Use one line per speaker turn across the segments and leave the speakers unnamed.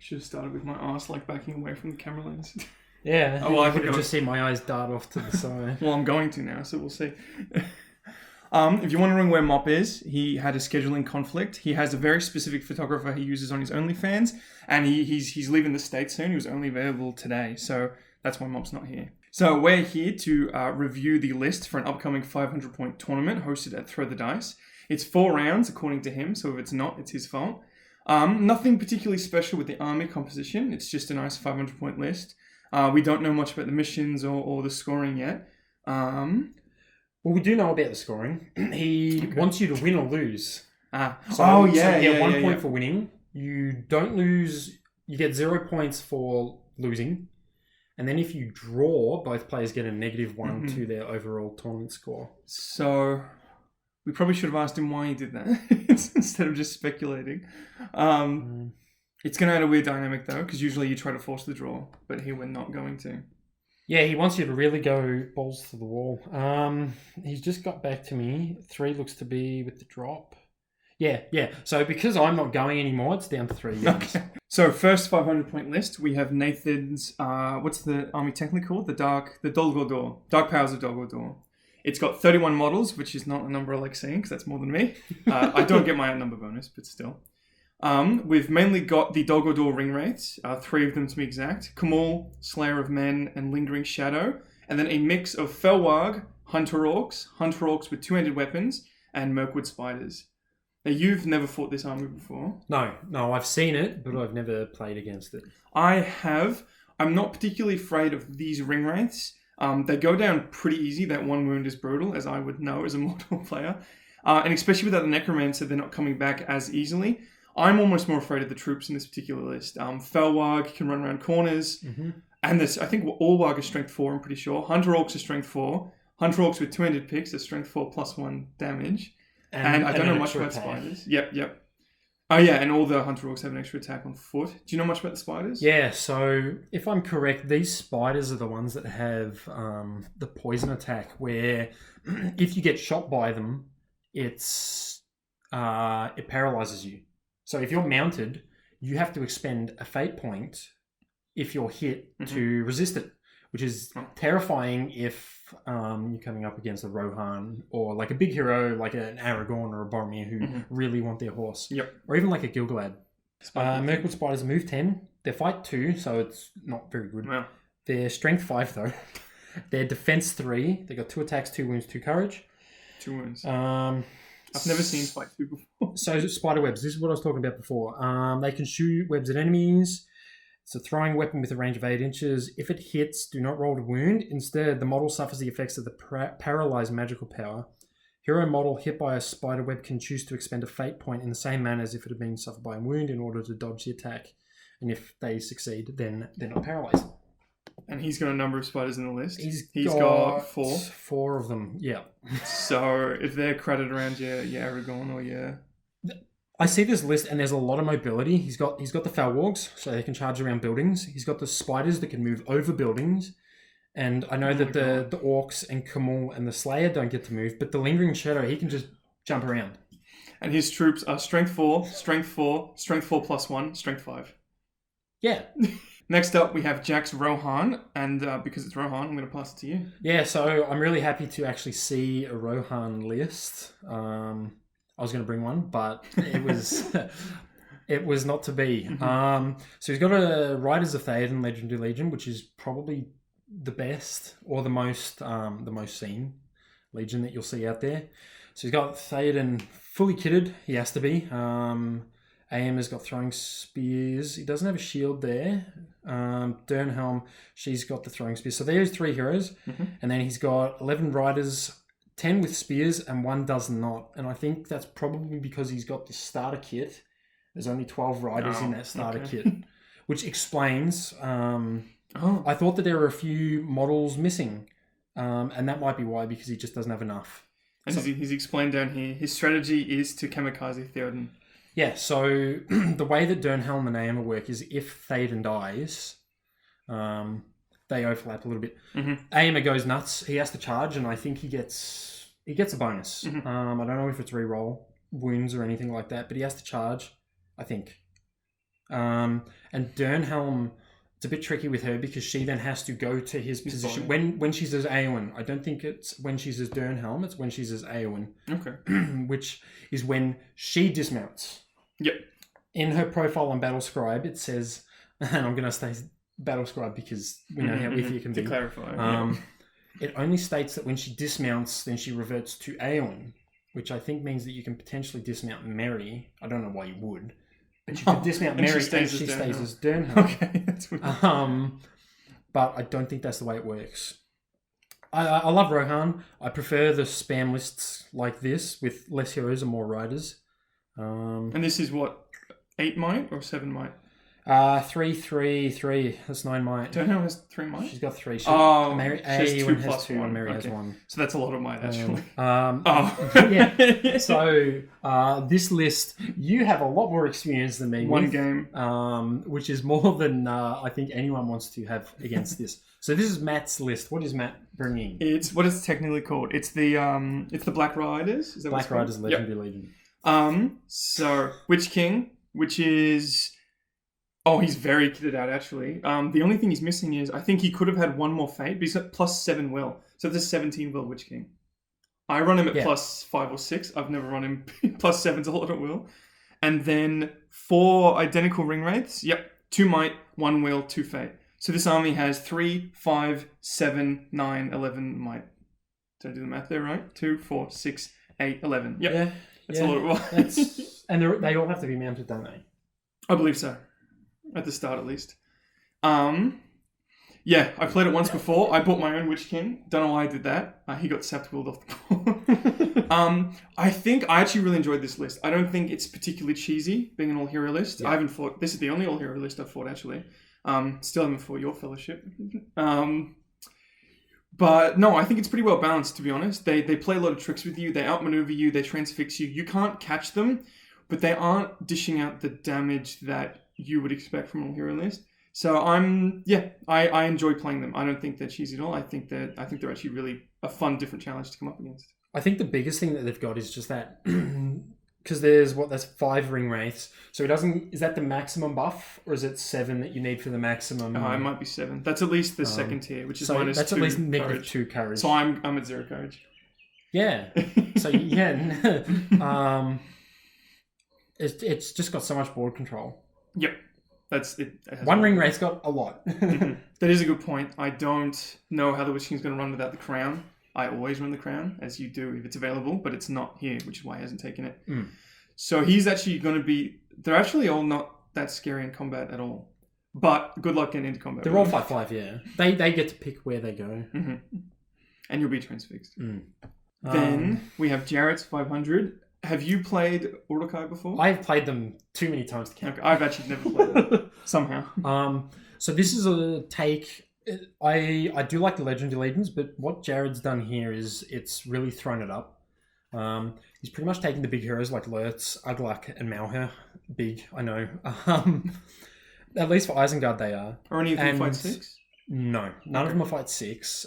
Should have started with my arse like backing away from the camera lens.
Yeah.
Oh, well, I
could have just seen my eyes dart off to the side.
Well, I'm going to now, so we'll see. If you're wondering where Mop is, he had a scheduling conflict. He has a very specific photographer he uses on his OnlyFans, and he's leaving the States soon. He was only available today, so that's why Mop's not here. So we're here to review the list for an upcoming 500-point tournament hosted at Throw the Dice. It's 4 rounds, according to him, so if it's not, it's his fault. Nothing particularly special with the army composition. It's just a nice 500-point list. We don't know much about the missions or the scoring yet.
Well, we do know about the scoring. He wants you to win or lose.
So you get
1 point for winning. You don't lose. You get 0 points for losing. And then if you draw, both players get a -1 to their overall tournament score.
So we probably should have asked him why he did that instead of just speculating. It's going to add a weird dynamic, though, because usually you try to force the draw, but here we're not going to.
Yeah, he wants you to really go balls to the wall. He's just got back to me. 3 looks to be with the drop. Yeah. So because I'm not going anymore, it's down to 3 games.
Okay. So first 500-point list, we have Nathan's, what's the army technically called? The Dol Guldur. Dark Powers of Dol Guldur. It's got 31 models, which is not a number I like seeing, because that's more than me. I don't get my own number bonus, but still. We've mainly got the Dol Guldur ring wraiths, 3 of them to be exact. Kamul, Slayer of Men, and Lingering Shadow. And then a mix of Felwarg, Hunter Orcs with 2-handed weapons, and Mirkwood Spiders. Now, you've never fought this army before.
No, I've seen it, but I've never played against it.
I have. I'm not particularly afraid of these ring wraiths. They go down pretty easy. That 1 wound is brutal, as I would know as a mortal player. And especially without the Necromancer, they're not coming back as easily. I'm almost more afraid of the troops in this particular list. Felwarg can run around corners. Mm-hmm. And this, I think all Warg is strength 4, I'm pretty sure. Hunter Orcs are strength 4. Hunter Orcs with 2-handed picks are strength 4 +1 damage. And I don't know much about spiders. Yep. Oh yeah, and all the Hunter Orcs have an extra attack on foot. Do you know much about the spiders?
Yeah, so if I'm correct, these spiders are the ones that have the poison attack, where if you get shot by them, it paralyzes you. So if you're mounted, you have to expend a fate point if you're hit to resist it, which is terrifying if you're coming up against a Rohan or like a big hero like an Aragorn or a Boromir who really want their horse.
Yep.
Or even like a Gilgalad. Mirkwood Spiders are move 10. They're fight 2, so it's not very good.
Wow.
They're strength 5 though. They're defense 3. They got 2 attacks, 2 wounds, 2 courage.
2 wounds. I've never seen fight 2 before.
So spider webs, this is what I was talking about before. They can shoot webs at enemies. It's a throwing weapon with a range of 8 inches. If it hits, do not roll to wound. Instead, the model suffers the effects of the paralyzed magical power. Hero model hit by a spider web can choose to expend a fate point in the same manner as if it had been suffered by a wound in order to dodge the attack. And if they succeed, then they're not paralyzed.
And he's got a number of spiders in the list.
He's
got 4.
4 of them, yeah.
So if they're crowded around your Aragorn or your...
I see this list and there's a lot of mobility. He's got the Felwargs, so they can charge around buildings. He's got the spiders that can move over buildings. And I know that the Orcs and Kamul and the Slayer don't get to move, but the Lingering Shadow, he can just jump around.
And his troops are strength 4, strength 4, strength 4 +1, strength 5.
Yeah.
Next up, we have Jax Rohan, and because it's Rohan, I'm going to pass it to you.
Yeah, so I'm really happy to actually see a Rohan list. I was going to bring one, but it was not to be. So he's got a Riders of Theoden Legendary Legion, which is probably the best or the most seen Legion that you'll see out there. So he's got Theoden fully kitted. He has to be. AM has got throwing spears. He doesn't have a shield there. Dernhelm, she's got the throwing spears. So there's 3 heroes. And then he's got 11 riders, 10 with spears, and 1 does not. And I think that's probably because he's got the starter kit. There's only 12 riders in that starter kit, which explains... I thought that there were a few models missing. And that might be why, because he just doesn't have enough.
And he's explained down here, his strategy is to kamikaze Theoden.
Yeah, so the way that Dernhelm and Aemma work is if Theoden dies, they overlap a little bit. Aemma goes nuts. He has to charge, and I think he gets a bonus. I don't know if it's reroll wounds or anything like that, but he has to charge, I think. And Dernhelm, it's a bit tricky with her because she then has to go to his position when she's as Eowyn. I don't think it's when she's as Dernhelm. It's when she's as Eowyn.
Okay.
Which is when she dismounts.
Yep.
In her profile on Battlescribe, it says, and I'm going to say Battlescribe because we know how iffy it can be.
To clarify.
It only states that when she dismounts, then she reverts to Eowyn, which I think means that you can potentially dismount Merry. I don't know why you would, but you could dismount Merry and she stays as Dernhelm.
Okay, that's weird.
But I don't think that's the way it works. I love Rohan. I prefer the spam lists like this with less heroes and more riders.
And this is what, 8 might or 7 might?
3, 3, 3. That's 9 might.
Dernhelm has 3 might?
She's got 3.
She has 2
has
plus
2
1.
and Mary has
Okay.
1.
So that's a lot of might, actually.
Yeah. So this list, you have a lot more experience than me.
One
with,
game.
which is more than I think anyone wants to have against this. So this is Matt's list. What is Matt bringing?
It's what it's technically called. It's the Black Riders. Is that
Black Riders Legendary Legion.
So Witch King, which is he's very kitted out actually. The only thing he's missing is I think he could have had one more fate, but he's at plus 7 will. So there's 17 will Witch King. I run him at plus 5 or 6. I've never run him plus 7's a lot at will. And then 4 identical ring wraiths. Yep. 2 might, 1 will, 2 fate. So this army has 3, 5, 7, 9, 11 might. Did I do the math there right? 2, 4, 6, 8, 11. Yep. Yeah. That's a lot of will.
And they all have to be mounted, don't they?
I believe so. At the start, at least. Yeah, I played it once before. I bought my own Witch King. Don't know why I did that. He got sapped willed off the board. I think I actually really enjoyed this list. I don't think it's particularly cheesy, being an all-hero list. Yeah. I haven't fought... This is the only all-hero list I've fought, actually. Still haven't fought your fellowship. But no, I think it's pretty well balanced, to be honest. They play a lot of tricks with you. They outmaneuver you. They transfix you. You can't catch them, but they aren't dishing out the damage that you would expect from an all-hero list. So I enjoy playing them. I don't think they're cheesy at all. I think they're actually really a fun, different challenge to come up against. I
think the biggest thing that they've got is just that because that's 5 ring wraiths. So is that the maximum buff, or is it 7 that you need for the maximum?
It might be 7. That's at least the second tier, which is minus 2
that's at least negative 2 courage.
So I'm at 0 courage.
Yeah. So yeah, it's just got so much board control.
Yep. That's it.
One ring wraith's got a lot.
That is a good point. I don't know how the Witch King's going to run without the crown. I always run the crown, as you do if it's available, but it's not here, which is why he hasn't taken it. So he's actually going to be... They're actually all not that scary in combat at all. But good luck getting into combat.
They're all 5/5, yeah. They get to pick where they go.
Mm-hmm. And you'll be transfixed. Then we have Jarrett's 500. Have you played Uruk-hai before?
I've played them too many times to count.
Okay, I've actually never played them. Somehow.
So this is a take... I do like the Legendary Legions, but what Jared's done here is it's really thrown it up. He's pretty much taken the big heroes like Lurtz, Ugluk, and Malher. Big, I know. At least for Isengard they are.
Are any of them fight 6?
No, none of them are fight 6.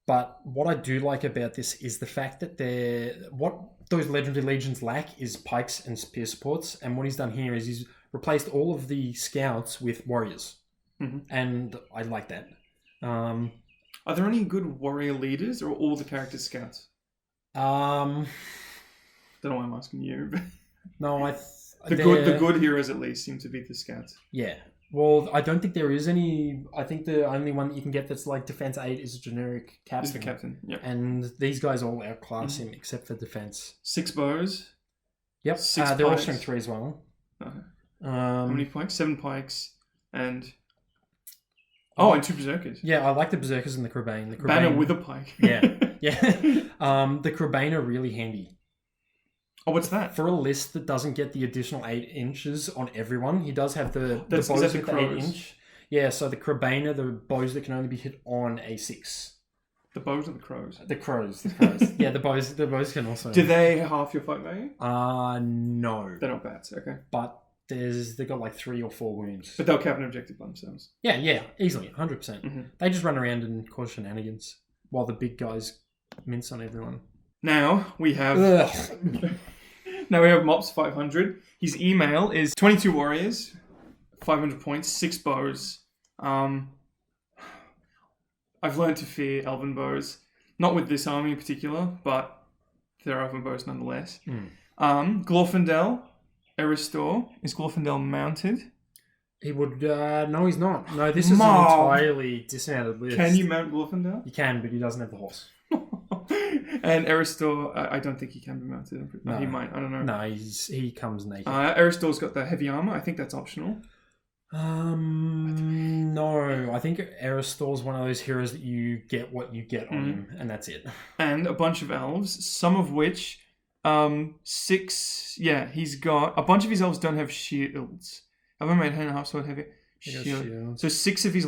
But what I do like about this is the fact that what those Legendary Legions lack is pikes and spear supports. And what he's done here is he's replaced all of the scouts with warriors. Mm-hmm. And I like that.
Are there any good warrior leaders, or are all the characters scouts? Don't know why I'm asking you. But
no,
the good heroes at least seem to be the scouts.
Yeah. Well, I don't think there is any. I think the only one that you can get that's like defense 8 is a generic captain.
Is the captain? Yep.
And these guys all outclass him except for defense.
6 bows.
Yep.
6
they're all strength 3 as well.
Okay. How many pikes? 7 pikes and. Oh, and 2 berserkers.
Yeah, I like the berserkers and the Crabane.
Banner with a pike.
Yeah. The Crabane are really handy.
Oh, what's that?
For a list that doesn't get the additional 8 inches on everyone, he does have the bows with the 8 inch. Yeah, so the Crabane are the bows that can only be hit on a 6.
The bows or the crows?
The crows. Yeah, the bows can also...
Do they half your fight value?
No.
They're not bats, okay.
But they've got like 3 or 4 wounds.
But they'll cap an objective by themselves.
Yeah, easily, 100%.
Mm-hmm.
They just run around and cause shenanigans while the big guys mince on everyone.
Now we have Now we have Mops 500. His email is 22 warriors, 500 points, 6 bows. I've learned to fear elven bows. Not with this army in particular, but they're elven bows nonetheless. Glorfindel, Eristor. Is Glorfindel mounted?
He would... no, he's not. No, this is an entirely dismounted list.
Can you mount Glorfindel?
You can, but he doesn't have the horse.
And Eristor, I don't think he can be mounted. No. He might, I don't know.
No, he comes naked.
Eristor's got the heavy armor. I think that's optional.
No. I think Eristor's one of those heroes that you get what you get on him, and that's it. And
a bunch of elves, some of which, 6... Yeah, he's got... A bunch of his elves don't have shields. Have I made hand and half sword heavy? Shield. So 6 of his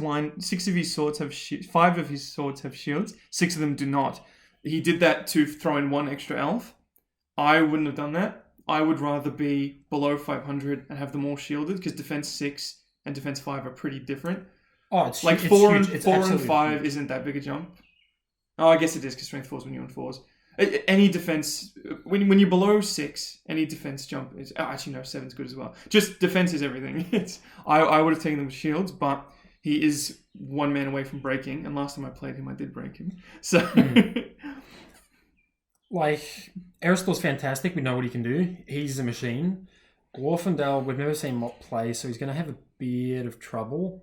swords have shields. 5 of his swords have shields. 6 of them do not. He did that to throw in 1 extra elf. I wouldn't have done that. I would rather be below 500 and have them all shielded, because defense 6 and defense 5 are pretty different.
Oh, it's
like
it's
4
huge.
and 4 and 5
huge.
Isn't that big a jump. Oh, I guess it is, because strength 4 is when you're on 4s. Any defense, when you're below 6, any defense jump is... Oh, actually, no, 7's good as well. Just defense is everything. I would have taken them with shields, but he is 1 man away from breaking, and last time I played him, I did break him. So...
Like, Eristor's fantastic. We know what he can do. He's a machine. Glorfindel, we've never seen Mop play, so he's going to have a bit of trouble.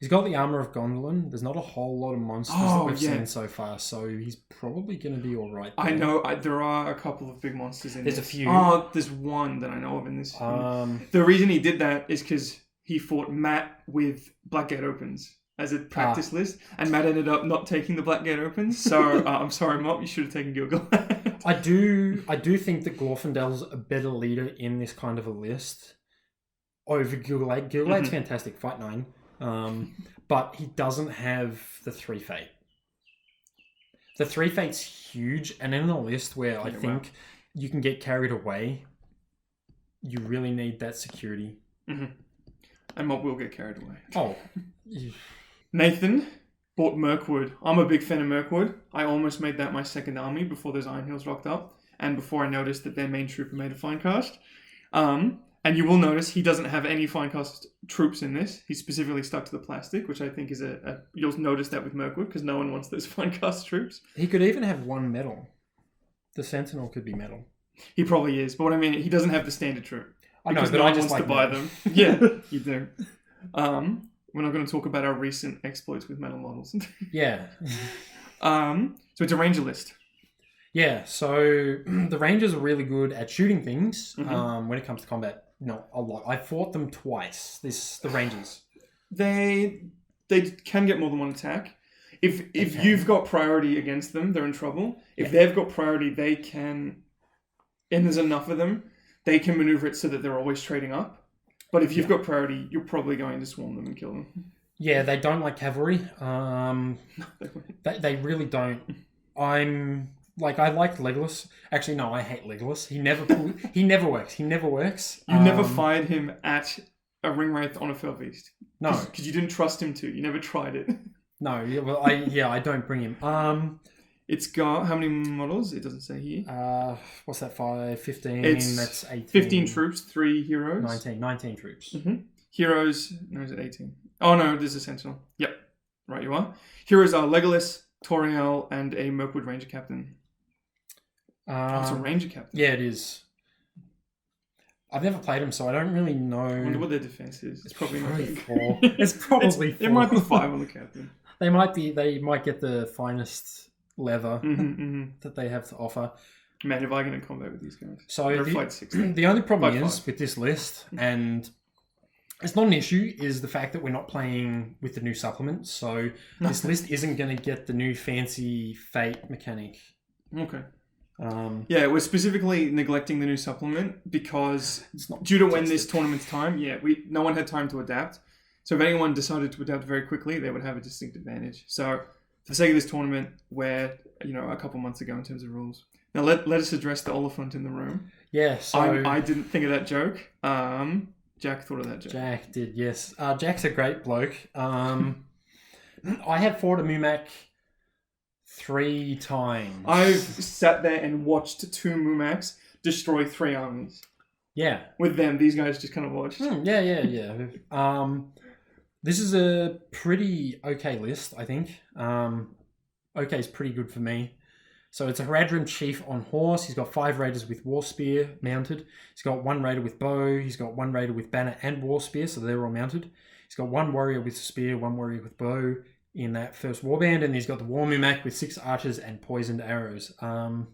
He's got the armor of Dwalin. There's not a whole lot of monsters that we've seen so far, so he's probably going to be all right there.
I know. There are a couple of big monsters in
There's
this.
a few.
Oh, there's one that I know of in this. The reason he did that is because he fought Matt with Blackgate Opens as a practice list, and Matt ended up not taking the Blackgate Opens. So I'm sorry, Mop, you should have taken Gilgalad.
I do think that Glorfindel's a better leader in this kind of a list over Gilgalad. Gilgalad's fantastic, fight 9, but he doesn't have the 3 fate. The 3 fate's huge, and in a list where I think you can get carried away, you really need that security.
And Mop will get carried away.
Oh.
Nathan bought Mirkwood. I'm a big fan of Mirkwood. I almost made that my second army before those Iron Hills rocked up, and before I noticed that their main trooper made a Finecast. And you will notice he doesn't have any Finecast troops in this. He's specifically stuck to the plastic, which I think is you'll notice that with Mirkwood, because no one wants those Finecast troops.
He could even have 1 metal. The Sentinel could be metal.
He probably is, but what I mean, he doesn't have the standard troop.
I know,
because
but
no
I
one
just
wants
like
to buy
metal.
them. Yeah, you do. We're not going to talk about our recent exploits with metal models.
Yeah.
So it's a ranger list.
Yeah, so the Rangers are really good at shooting things when it comes to combat. No, a lot. I fought them twice, the Rangers.
They can get more than 1 attack. If you've got priority against them, they're in trouble. If they've got priority, they can... And there's enough of them, they can maneuver it so that they're always trading up. But if you've got priority, you're probably going to swarm them and kill them.
Yeah, they don't like cavalry. They really don't. I like Legolas. Actually, no, I hate Legolas. He never works. You
never fired him at a ring wraith on a Felbeast.
No,
because you didn't trust him to. You never tried it.
No, well, I don't bring him.
It's got how many models? It doesn't say here.
What's that? 5, 15. That's 18.
15 troops, 3 heroes.
19 troops.
Heroes. No, is it 18? Oh no, there's a sentinel. Yep, right you are. Heroes are Legolas, Toriel, and a Mirkwood Ranger Captain. It's a Ranger Captain.
Yeah, it is. I've never played them, so I don't really know.
I wonder what their defense is. It's probably not big.
4. It's probably 4.
It might be 5 on the Captain.
They might get the finest leather that they have to offer.
Man, if I get in combat with these guys.
So
the
only problem is with this list, and it's not an issue, is the fact that we're not playing with the new supplements. So this list isn't going to get the new fancy fate mechanic.
Okay. We're specifically neglecting the new supplement because
it's not
due to when this tournament's time. No one had time to adapt. So if anyone decided to adapt very quickly, they would have a distinct advantage. So for the sake of this tournament, we're a couple months ago in terms of rules. Now let us address the elephant in the room.
Yeah, so
I didn't think of that joke. Jack thought of that joke.
Jack did, yes. Jack's a great bloke. I have fought a Mumak 3 times.
I've sat there and watched 2 Mumaks destroy 3 armies.
Yeah.
With them, these guys just kind of watched.
Yeah. This is a pretty okay list, I think. Okay is pretty good for me. So it's a Haradrim Chief on horse. He's got 5 raiders with War Spear mounted. He's got 1 raider with bow. He's got 1 raider with banner and War Spear, so they're all mounted. He's got 1 warrior with spear, 1 warrior with bow in that first warband, and he's got the War Mumak with 6 archers and poisoned arrows. A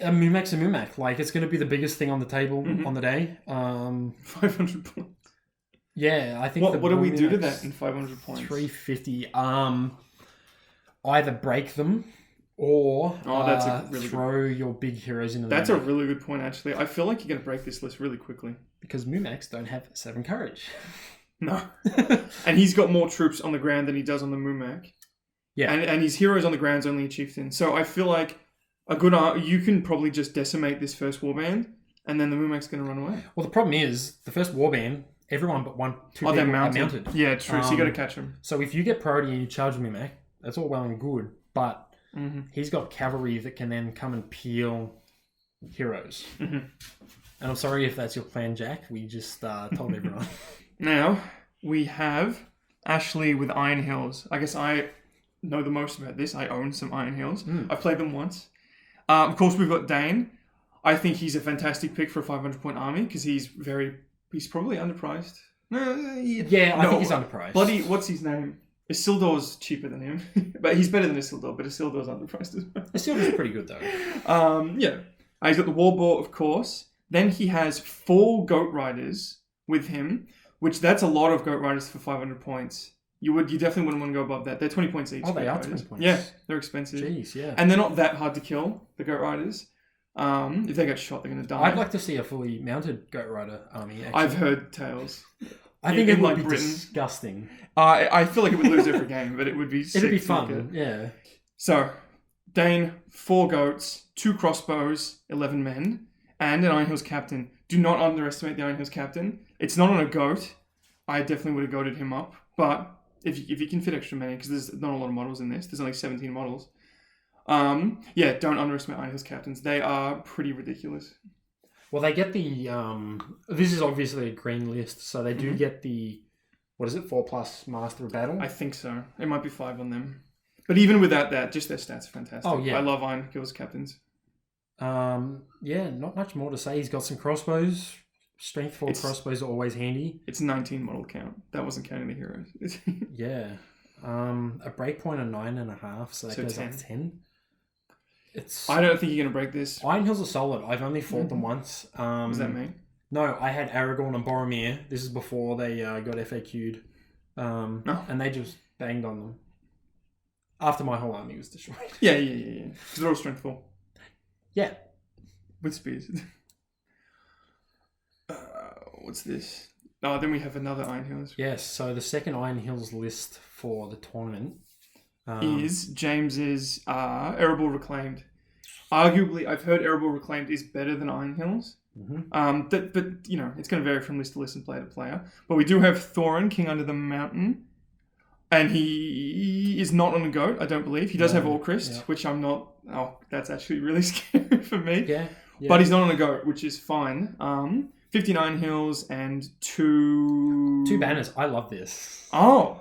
Mumak's a Mumak. Like, it's going to be the biggest thing on the table on the day.
500 points.
Yeah, I think.
What do we do to that in 500 points?
350. Either break them or
that's a really
throw your big heroes into them.
That's a really good point, actually. I feel like you're going to break this list really quickly.
Because Mumaks don't have 7 courage.
No. And he's got more troops on the ground than he does on the Mumak.
Yeah.
And his heroes on the ground is only a chieftain. So I feel like you can probably just decimate this first warband, and then the Mumak's going to run away.
Well, the problem is, the first warband, everyone but 2 people are mounted.
Yeah, true. So you got to catch them.
So if you get priority and you charge Mumak, that's all well and good, but he's got cavalry that can then come and peel heroes. And I'm sorry if that's your plan, Jack. We just told everyone.
Now, we have Ashley with Iron Hills. I guess I know the most about this. I own some Iron Hills. I've played them once. Of course, we've got Dane. I think he's a fantastic pick for a 500-point army because he's probably underpriced.
Yeah, I think he's underpriced.
Bloody, what's his name? Isildur's cheaper than him, but he's better than Isildur, but Isildur's underpriced as well.
Isildur's pretty good, though.
Yeah. He's got the Warboar, of course. Then he has 4 Goat Riders with him, which that's a lot of Goat Riders for 500 points. You definitely wouldn't want to go above that. They're 20 points each.
Oh, they are 20 points.
Yeah, they're expensive.
Jeez, yeah.
And they're not that hard to kill, the Goat Riders. If they get shot, they're going to die.
I'd like to see a fully mounted Goat Rider army, actually.
I've heard tales.
I think it would be disgusting.
I feel like it would lose every game, but it would be sick.
It'd be fun, yeah.
So, Dane, 4 goats, 2 crossbows, 11 men, and an Iron Hills captain. Do not underestimate the Iron Hills captain. It's not on a goat. I definitely would have goated him up, but if you can fit extra men, because there's not a lot of models in this. There's only 17 models. Don't underestimate Iron Hills captains. They are pretty ridiculous.
Well, they get the... this is obviously a green list, so they do get the... What is it? 4+ Master of Battle?
I think so. It might be 5 on them. But even without that, just their stats are fantastic.
Oh, yeah.
I love Iron Hills captains.
Not much more to say. He's got some crossbows. Strength 4 crossbows are always handy.
It's 19 model count. That wasn't counting the heroes.
Yeah. A breakpoint of 9.5, so that goes 10. Up to 10.
I don't think you're going to break this.
Iron Hills are solid. I've only fought them once.
What does that mean?
No, I had Aragorn and Boromir. This is before they got FAQ'd. And they just banged on them. After my whole army was destroyed.
Yeah. Because they're all strength 4.
Yeah.
With spears. What's this? Oh, then we have another Iron Hills.
Yes, so the second Iron Hills list for the tournament
is James's Erebor Reclaimed. Arguably, I've heard Erebor Reclaimed is better than Iron Hills. But it's going to vary from list to list and player to player. But we do have Thorin, King Under the Mountain, and he is not on a goat. I don't believe he does have Orcrist, which I'm not. Oh, that's actually really scary for me.
Yeah.
But he's not on a goat, which is fine. 59 hills and 2
banners. I love this.
Oh,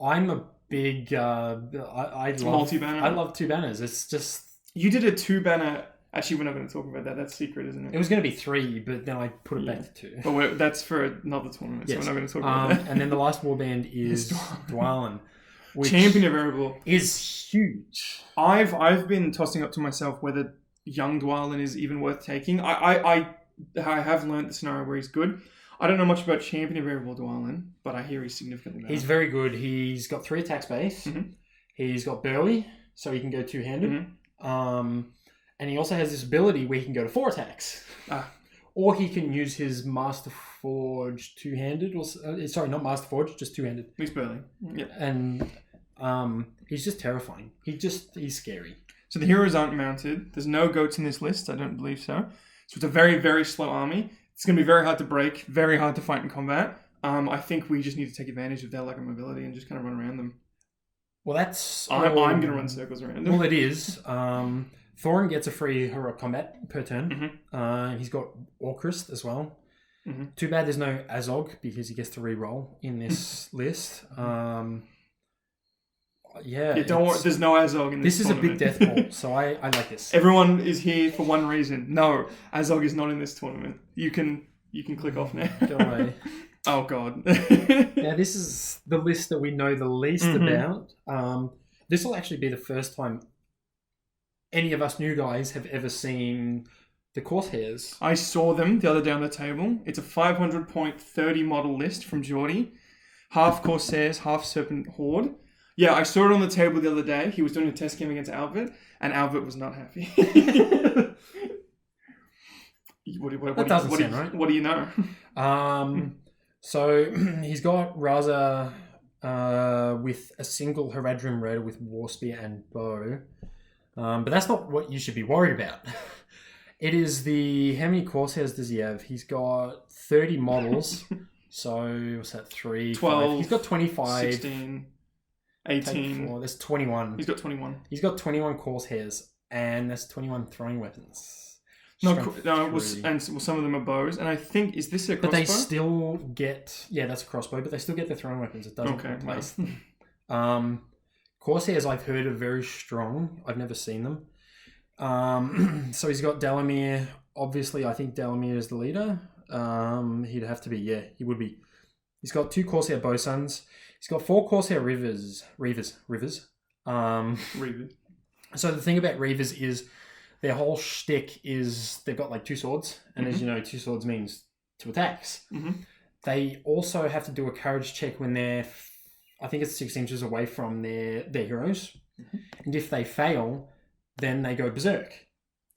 I'm a big. I love
multi-banner.
I love 2 banners. It's just
you did a 2-banner. Actually, we're not going to talk about that. That's secret, isn't it?
It was going to be 3, but then I put it back to 2.
But that's for another tournament, so we're not going to talk about that.
And then the last warband is Dwalin, which
Champion of Erebor
is huge.
I've been tossing up to myself whether young Dwalin is even worth taking. I have learned the scenario where he's good. I don't know much about Champion of Erebor Dwalin, but I hear he's significantly better.
He's very good. He's got 3 attacks base. He's got Burly, so he can go 2-handed. And he also has this ability where he can go to 4 attacks. Or he can use his Master Forge 2-handed. Sorry, not Master Forge, just 2-handed.
He's Burly. Yep.
And he's just terrifying. He's scary.
So the heroes aren't mounted. There's no goats in this list. I don't believe so. So it's a very, very slow army. It's going to be very hard to break, very hard to fight in combat. I think we just need to take advantage of their lack of mobility and just kind of run around them.
Well, that's...
I'm going to run circles around them.
Well, it is. Thorin gets a free heroic combat per turn.
Mm-hmm.
He's got Orcrist as well.
Mm-hmm.
Too bad there's no Azog because he gets to re-roll in this list.
Don't worry, there's no Azog in this
This is a big death ball, so I like this.
Everyone is here for one reason. No, Azog is not in this tournament. You can click off now.
Go away.
Oh god.
Now this is the list that we know the least about. This will actually be the first time any of us new guys have ever seen the Corshairs.
I saw them the other day on the table. It's a 500-point 30 model list from Geordie. Half Corsairs, half Serpent Horde. Yeah, I saw it on the table the other day. He was doing a test game against Albert, and Albert was not happy.
That doesn't sound right.
What do you know?
So he's got Raza with a single Haradrim Raider with War Spear and Bow. But that's not what you should be worried about. It is how many Corsairs does he have? He's got 30 models. So, what's that? 3,
12.
5. He's got 25.
16. 18.
There's 21.
He's got 21.
He's got 21 Corshairs. And there's 21 throwing weapons.
Some of them are bows. And I think, is this a crossbow?
But they still get... Yeah, that's a crossbow. But they still get their throwing weapons. It doesn't replace them. Corsairs I've heard are very strong. I've never seen them. So he's got Delamere. Obviously, I think Delamere is the leader. He'd have to be. Yeah, he would be. He's got 2 Corsair Bowsuns. He's got 4 Corsair Reavers. So the thing about Reavers is their whole shtick is they've got like 2 swords. And as you know, 2 swords means 2 attacks. They also have to do a courage check when they're... I think it's 6 inches away from their heroes. And if they fail, then they go berserk.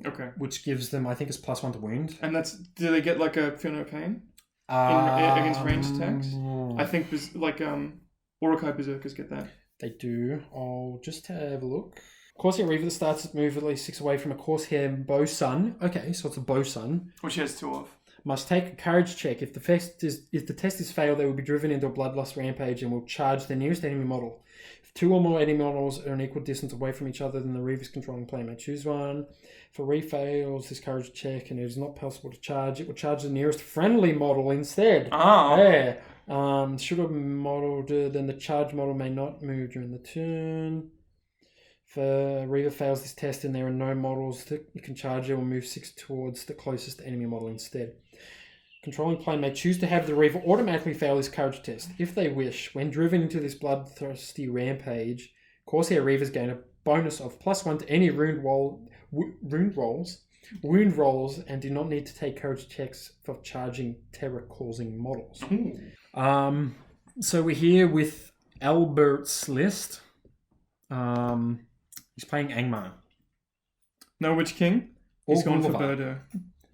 Okay.
Which gives them, I think it's +1 to wound.
And do they get like a Feel No Pain? Against ranged attacks? I think Orokai Berserkers get that.
They do. I'll just have a look. Corsair Reaver starts to move at least 6 away from a Corsair Bowsun. Okay, so it's a Bowsun.
Which has 2 of.
Must take a courage check. If the test is failed, they will be driven into a bloodlust rampage and will charge the nearest enemy model. If 2 or more enemy models are an equal distance away from each other, then the Reaver's controlling player may choose one. If a fails this courage check and it is not possible to charge, it will charge the nearest friendly model instead.
Oh.
Yeah. Should a model then the charge model may not move during the turn. If a Reaver fails this test and there are no models that you can charge, it will move 6 towards the closest enemy model instead. Controlling player may choose to have the Reaver automatically fail this courage test. If they wish, when driven into this bloodthirsty rampage, Corsair Reavers gain a bonus of +1 to any wound rolls and do not need to take courage checks for charging terror-causing models. So we're here with Albert's list. He's playing Angmar.
No Witch King? He's gone for Birdo.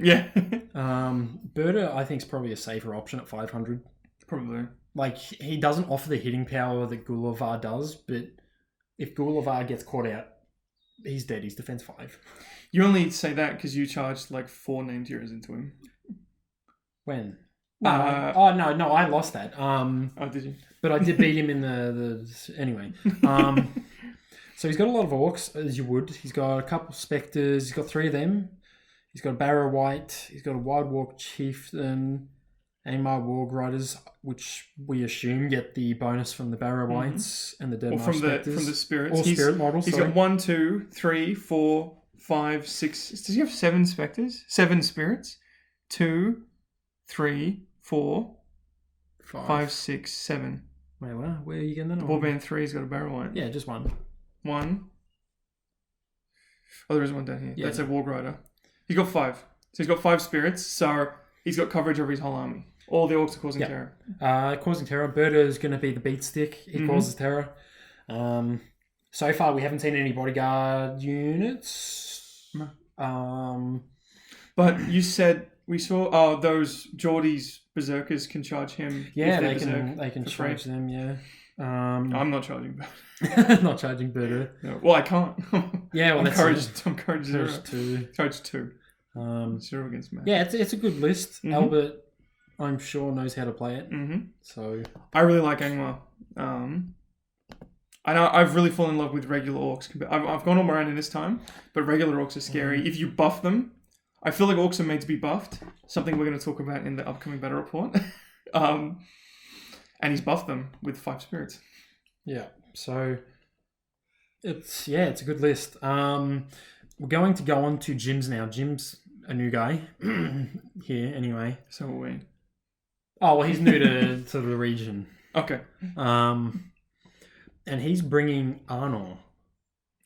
Yeah.
Birdo, I think, is probably a safer option at 500.
Probably.
Like, he doesn't offer the hitting power that Gulavar does, but if Gulavar gets caught out, he's dead. He's defense 5.
You only say that because you charged like 4 named heroes into him.
When? No, I lost that.
Oh, did you?
But I did beat him in the anyway. So he's got a lot of orcs, as you would. He's got a couple of spectres. He's got 3 of them. He's got a Barrow White. He's got a Wild Walk Chieftain, Angmar Warg Riders, which we assume get the bonus from the Barrow Whites and the Deadmarsh Spectres.
From the spirits.
Or spirit models.
He's got 1, 2, 3, 4, 5, 6. Does he have 7 spectres? 7 spirits? 2, 3, 4, 5, 6, 7.
Wait, what? Where are you getting that?
Warband 3's got a Barrow White.
Yeah, just 1.
1. Oh, there is 1 down here.
Yeah.
That's a Warg Rider. He's got 5. So he's got 5 spirits. So he's got coverage over his whole army. All the orcs are causing terror.
Causing terror. Birdo is going to be the beat stick. He causes terror. So far, we haven't seen any bodyguard units.
No. But you said we saw those Geordie's berserkers can charge him.
Yeah, they can charge them. Yeah.
I'm not charging.
Not charging Birdo.
No. Well, I can't.
Yeah, well,
I'm courage 0.
Two.
Courage 2. 0 against Matt.
Yeah, it's a good list. Albert, I'm sure, knows how to play it. So
I really like Angmar. I've really fallen in love with regular orcs. I've gone all around in this time, but regular orcs are scary. If you buff them, I feel like orcs are made to be buffed. Something we're going to talk about in the upcoming battle report. And he's buffed them with 5 spirits.
Yeah. So it's a good list. We're going to go on to Jim's now. Jim's a new guy here, anyway.
So are we.
Oh well, he's new to the region.
Okay.
And he's bringing Arnor,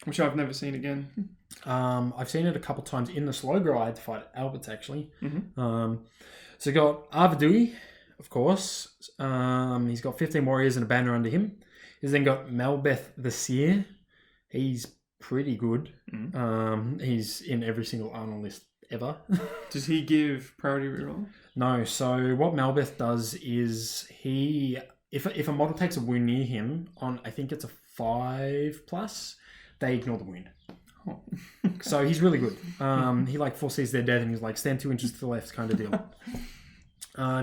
which I've never seen again.
I've seen it a couple times in the slow grow. I had to fight Alberts actually.
Mm-hmm.
So you got Arvidui, of course. He's got 15 warriors and a banner under him. He's then got Malbeth the Seer. He's pretty good.
Mm-hmm.
He's in every single Arnor list ever.
Does he give priority reroll?
No. So what Malbeth does is if a model takes a wound near him on, I think it's a 5+, they ignore the wound.
Oh, okay.
So he's really good. He like foresees their death and he's like stand 2 inches to the left kind of deal.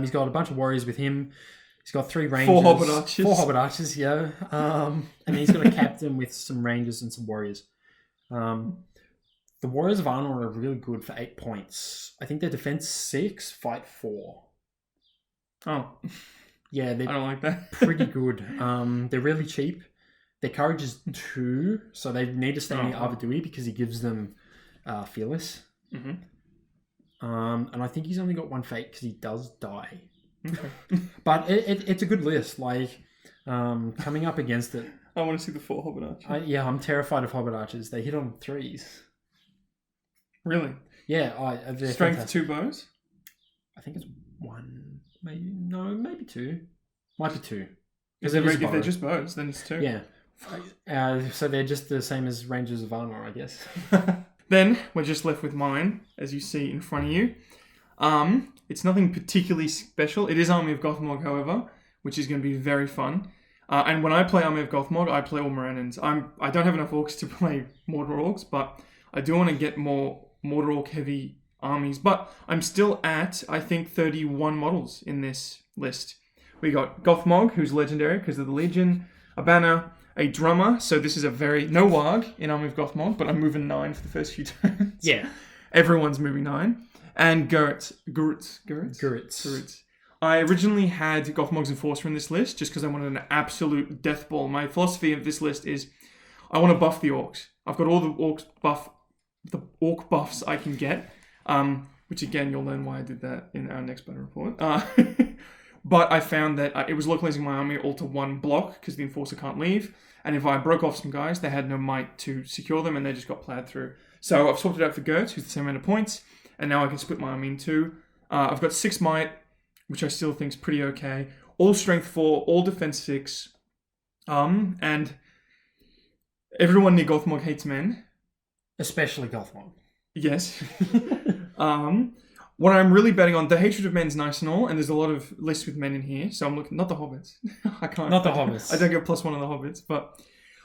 He's got a bunch of warriors with him. He's got 3 rangers.
4 Hobbit archers.
4 Hobbit archers, yeah. And he's got a captain with some rangers and some warriors. The Warriors of Arnor are really good for 8 points. I think they're defense 6, fight 4.
Oh.
Yeah,
I don't like that.
pretty good. They're really cheap. Their courage is 2, so they need to stay near Arvidui because he gives them Fearless.
Mm-hmm.
And I think he's only got 1 fate because he does die.
Okay.
But it's a good list. Like, coming up against it.
I want to see the 4 Hobbit archers.
I'm terrified of Hobbit archers. They hit on 3s.
Really?
Yeah.
Strength
fantastic.
2 bows?
I think it's 1. Maybe 2. Might be 2.
If they're just bows, then it's 2.
Yeah. So they're just the same as Rangers of Arnor, I guess.
Then we're just left with mine, as you see in front of you. It's nothing particularly special. It is Army of Gothmog, however, which is going to be very fun. And when I play Army of Gothmog, I play all Morannons. I don't have enough orcs to play Mordor orcs, but I do want to get more Mordor orc heavy armies. But I'm still at, I think, 31 models in this list. We got Gothmog, who's legendary because of the Legion, a banner, a drummer. So this is a no warg in Army of Gothmog, but I'm moving 9 for the first few turns.
Yeah.
Everyone's moving 9. And Gurits. I originally had Gothmog's Enforcer in this list just because I wanted an absolute death ball. My philosophy of this list is I want to buff the orcs. I've got all the orc buffs I can get, which again, you'll learn why I did that in our next battle report. But I found that it was localizing my army all to 1 block because the Enforcer can't leave. And if I broke off some guys, they had no might to secure them and they just got plowed through. So I've swapped it out for Gertz, who's the same amount of points. And now I can split my army in 2. I've got 6 might, which I still think is pretty okay. All strength 4, all defense 6. And everyone near Gothmog hates men.
Especially Gothmog.
Yes. What I'm really betting on, the hatred of men is nice and all, and there's a lot of lists with men in here. So I'm looking, not the Hobbits. I can't.
Not the Hobbits.
I don't get +1 on the Hobbits, but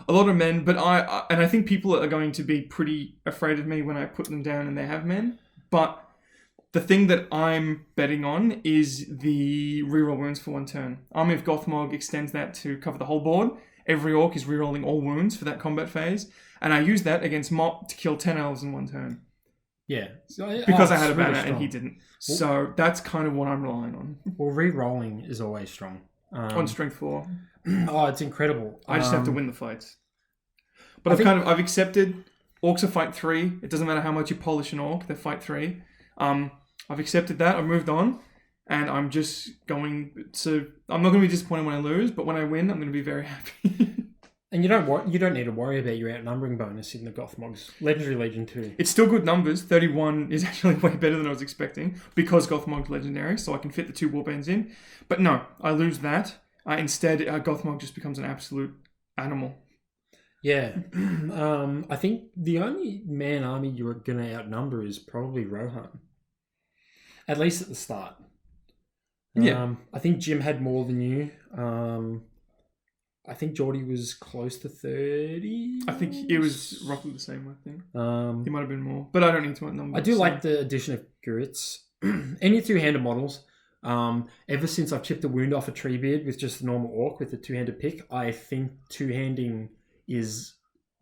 a lot of men. But I think people are going to be pretty afraid of me when I put them down and they have men. But the thing that I'm betting on is the reroll wounds for 1 turn. Army of Gothmog extends that to cover the whole board. Every orc is rerolling all wounds for that combat phase. And I use that against Mop to kill 10 elves in 1 turn.
Yeah.
Because I had a banner and he didn't. So that's kind of what I'm relying on.
Well, re-rolling is always strong.
On strength 4.
Oh, it's incredible.
I just have to win the fights. But I've accepted orcs are fight 3. It doesn't matter how much you polish an orc, they're fight 3. I've accepted that. I've moved on. And I'm just going to... I'm not going to be disappointed when I lose, but when I win, I'm going to be very happy.
And you don't need to worry about your outnumbering bonus in the Gothmog's Legendary Legion 2.
It's still good numbers. 31 is actually way better than I was expecting because Gothmog's legendary, so I can fit the 2 warbands in. But no, I lose that. Instead, Gothmog just becomes an absolute animal.
Yeah. I think the only man army you're going to outnumber is probably Rohan. At least at the start.
Yeah.
I think Jim had more than you. I think Geordie was close to 30.
I think it was roughly the same, I think. He might have been more, but I don't need to outnumber.
I do like the addition of Gurits. Any 2-handed models. Ever since I've chipped a wound off a Treebeard with just a normal orc with a 2-handed pick, I think 2-handing is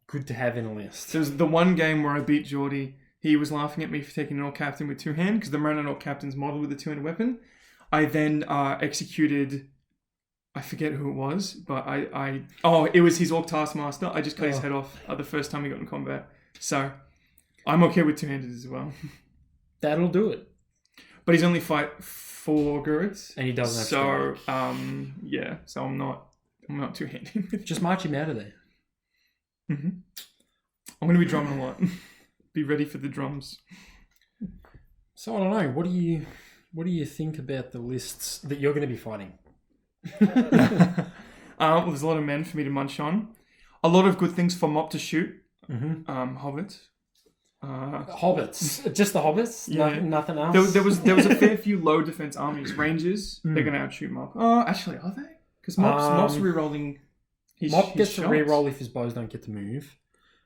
good to have in a list.
There was the one game where I beat Geordie. He was laughing at me for taking an Orc Captain with two hand because the Mariner Orc Captain's model with a two-handed weapon. I then executed... I forget who it was, but it was his Orc Taskmaster. I just cut his head off the first time he got in combat. So, I'm okay with two-handed as well.
That'll do it.
But he's only fight 4 Gurids.
And he doesn't have
so,
to
yeah. So I'm not two-handed.
Just march him out of there.
Mm-hmm. I'm going to be drumming a lot. Be ready for the drums.
So I don't know. What do you think about the lists that you're going to be fighting?
Well, there's a lot of men for me to munch on. A lot of good things for Mop to shoot.
Mm-hmm.
Hobbits.
Hobbits. Just the Hobbits?
Yeah.
Nothing else?
There was a fair few low defense armies. Rangers, they're going to outshoot Mop. Oh, actually, are they? Because Mop's rerolling
Mop gets to
shots.
reroll if his bows don't get to move.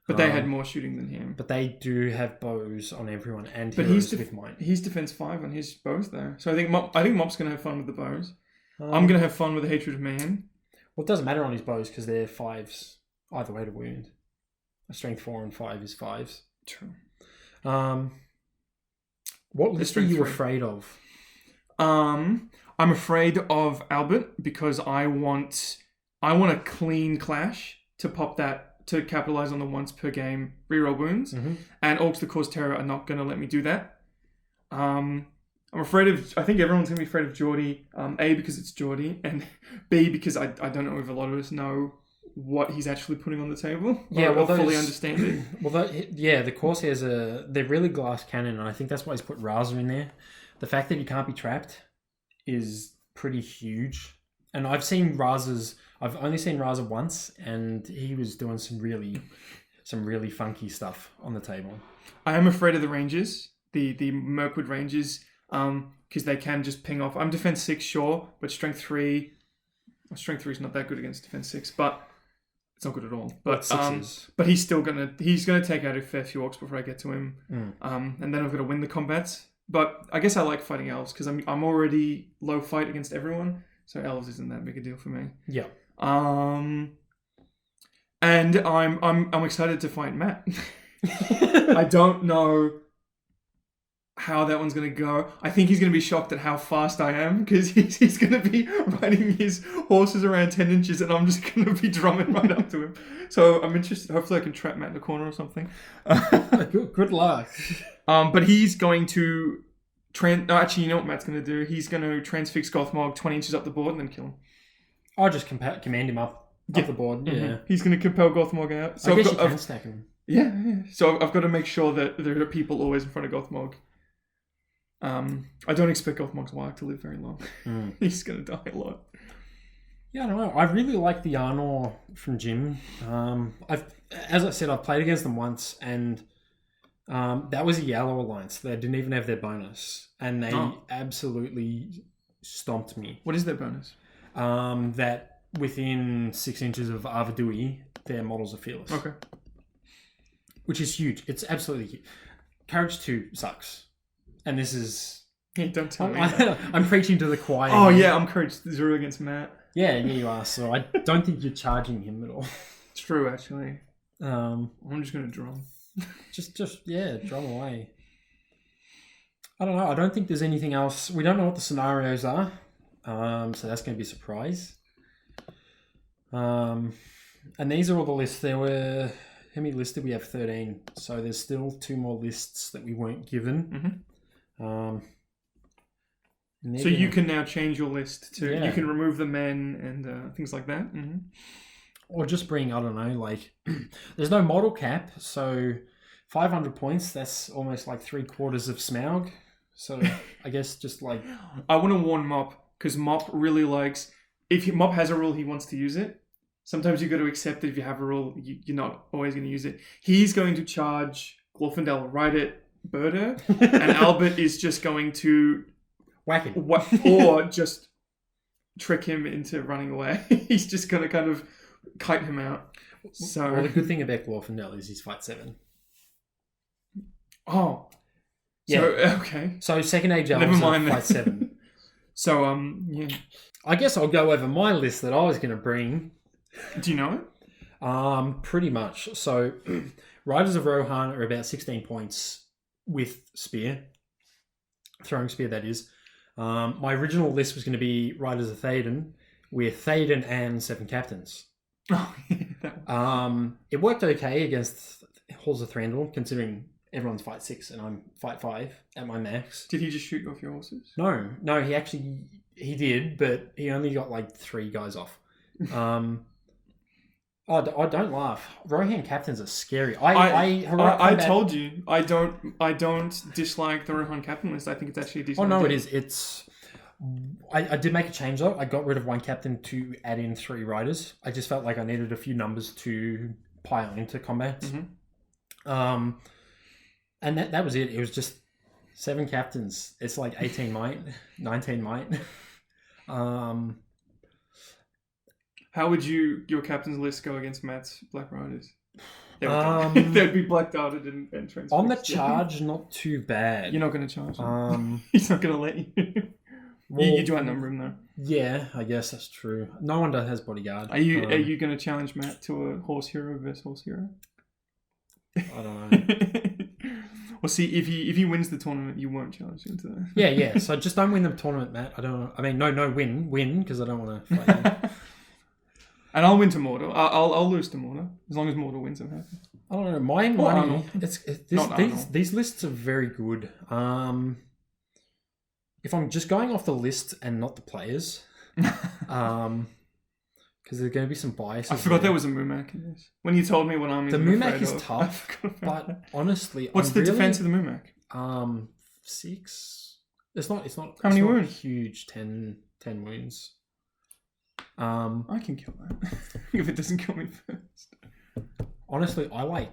But they had more shooting than him.
But they do have bows on everyone and
but
heroes with might.
He's defense 5 on his bows though. So I think Mop's going to have fun with the bows. I'm going to have fun with the Hatred of Man.
Well, it doesn't matter on his bows because they're 5s either way to wound. A strength 4 and 5 is 5s.
True.
What list are you
3.
afraid of?
I'm afraid of Albert because I want a clean clash to pop that, to capitalize on the once per game reroll wounds.
Mm-hmm.
And Orcs that cause terror are not going to let me do that. I'm afraid of... I think everyone's going to be afraid of Geordie. A, because it's Geordie. And B, because I don't know if a lot of us know what he's actually putting on the table.
Yeah,
or fully understand it.
Well, the Corsairs they're really glass cannon, and I think that's why he's put Raza in there. The fact that he can't be trapped is pretty huge. And I've only seen Raza once, and he was doing some really funky stuff on the table.
I am afraid of the Rangers, the Mirkwood Rangers, because they can just ping off. I'm defense 6, sure, but strength 3 is not that good against defense 6, but it's not good at all. But but he's still gonna take out a fair few Orcs before I get to him, and then I've got to win the combats. But I guess I like fighting elves because I'm already low fight against everyone, so elves isn't that big a deal for me.
Yeah.
And I'm excited to fight Matt. I don't know how that one's going to go. I think he's going to be shocked at how fast I am because he's going to be riding his horses around 10 inches and I'm just going to be drumming right up to him. So I'm interested. Hopefully I can trap Matt in the corner or something.
Good luck.
But he's going to... actually, you know what Matt's going to do? He's going to transfix Gothmog 20 inches up the board and then kill him.
I'll just command him up the board. Yeah.
Mm-hmm. He's going to compel Gothmog out. So
I guess you can stack him.
Yeah. So I've got to make sure that there are people always in front of Gothmog. I don't expect Gothmog's Warg to live very long. He's going to die a lot.
Yeah, I don't know. I really like the Arnor from Jim. As I said, I've played against them once, and that was a Yellow Alliance. They didn't even have their bonus, and they absolutely stomped me.
What is their bonus?
That within 6 inches of Arvidui, their models are fearless.
Okay. Which
is huge. It's absolutely huge. Courage 2 sucks. And this is...
Yeah, don't tell me.
I'm preaching to the choir.
Oh, yeah, I'm Courage 0 against Matt.
Yeah, you are. So I don't think you're charging him at all.
It's true, actually.
I'm
just going to drum.
just drum away. I don't know. I don't think there's anything else. We don't know what the scenarios are. So that's going to be a surprise. And these are all the lists. There were... How many lists did we have? 13. So there's still 2 more lists that we weren't given.
Mm-hmm. So you can now change your list to... Yeah. You can remove the men and things like that. Mm-hmm.
Or just bring, I don't know, like... there's no model cap, so 500 points, that's almost like 3/4 of Smaug. So I guess just like...
I want to warn Mop, because Mop really likes... If Mop has a rule, he wants to use it. Sometimes you've got to accept that if you have a rule, you're not always going to use it. He's going to charge Glorfindel right at Berta, and Albert is just going to...
Whack him.
Or just trick him into running away. He's just going to kind of kite him out. So,
well, the good thing about Glorfindel is he's fight 7.
Oh.
Yeah.
So, okay.
So second age elves are fight 7.
So, yeah.
I guess I'll go over my list that I was going to bring.
Do you know it?
Pretty much. So, Riders of Rohan are about 16 points with spear, throwing spear. That is. My original list was going to be Riders of Théoden with Théoden and 7 captains.
Oh, yeah,
It worked okay against Halls of Thranduil, considering everyone's fight 6 and I'm fight 5 at my max.
Did he just shoot you off your horses?
No, he did, but he only got like 3 guys off. I don't laugh. Rohan captains are scary.
I told you I don't dislike the Rohan captain list. I think it's actually a decent.
Oh no,
idea.
it is. I did make a change though. I got rid of 1 captain to add in 3 riders. I just felt like I needed a few numbers to pile into combat.
Mm-hmm.
And that was it. It was just 7 captains. It's like 18 might, 19 might.
How would your captain's list go against Matt's Black Riders? They'd be black darted and transfixed.
On the charge, not too bad.
You're not going to charge him. He's not going to let you.
Well,
you do outnumber him though.
Yeah, I guess that's true. No one has bodyguard.
Are you going to challenge Matt to a horse hero versus horse hero?
I don't know.
Well, see, if he wins the tournament, you won't challenge him to that.
Yeah. So just don't win the tournament, Matt. I don't. I mean, no, win because I don't want to fight you.
And I'll win to Mordor. I'll lose to Mordor as long as Mordor wins. I'm happy.
I don't know. My money.
Arnold.
These lists are very good. If I'm just going off the list and not the players, because there's going to be some biases.
I forgot there was a Mumak in this. When you told me what army
the Mumak is tough, but honestly,
what's the defense of the Mumak?
6. It's not.
How many
not
wounds?
Huge. 10 wounds.
I can kill that if it doesn't kill me first.
Honestly, I like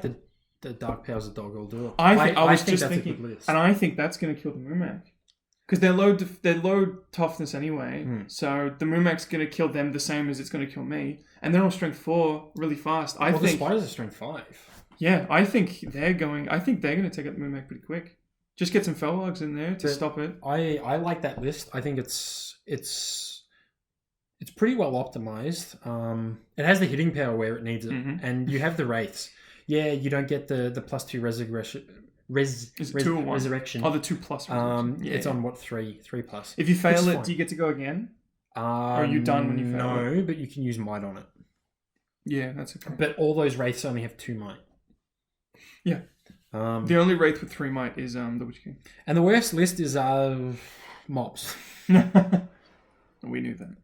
the Dark Powers of Dog. I'll do it.
I think that's a good list. And I think that's going to kill the Mumak. Because they're low toughness anyway, so the Mumak's going to kill them the same as it's going to kill me, and they're all strength 4 really fast. I think
the spiders are strength 5.
Yeah, I think they're going to take out the Mumak pretty quick. Just get some Fellogs in there to stop it.
I like that list. I think it's pretty well optimized. It has the hitting power where it needs it, and you have the wraiths. Yeah, you don't get the +2 resurrection.
Is it 2 or 1?
Resurrection.
Oh, the 2+ resurrection.
It's on what 3 plus.
If you fail it, do you get to go again? Or are you done when you fail it?
No, but you can use might on it.
Yeah, that's okay.
But all those wraiths only have 2 might.
Yeah. The only wraith with 3 might is the Witch King.
And the worst list is mobs.
We knew that.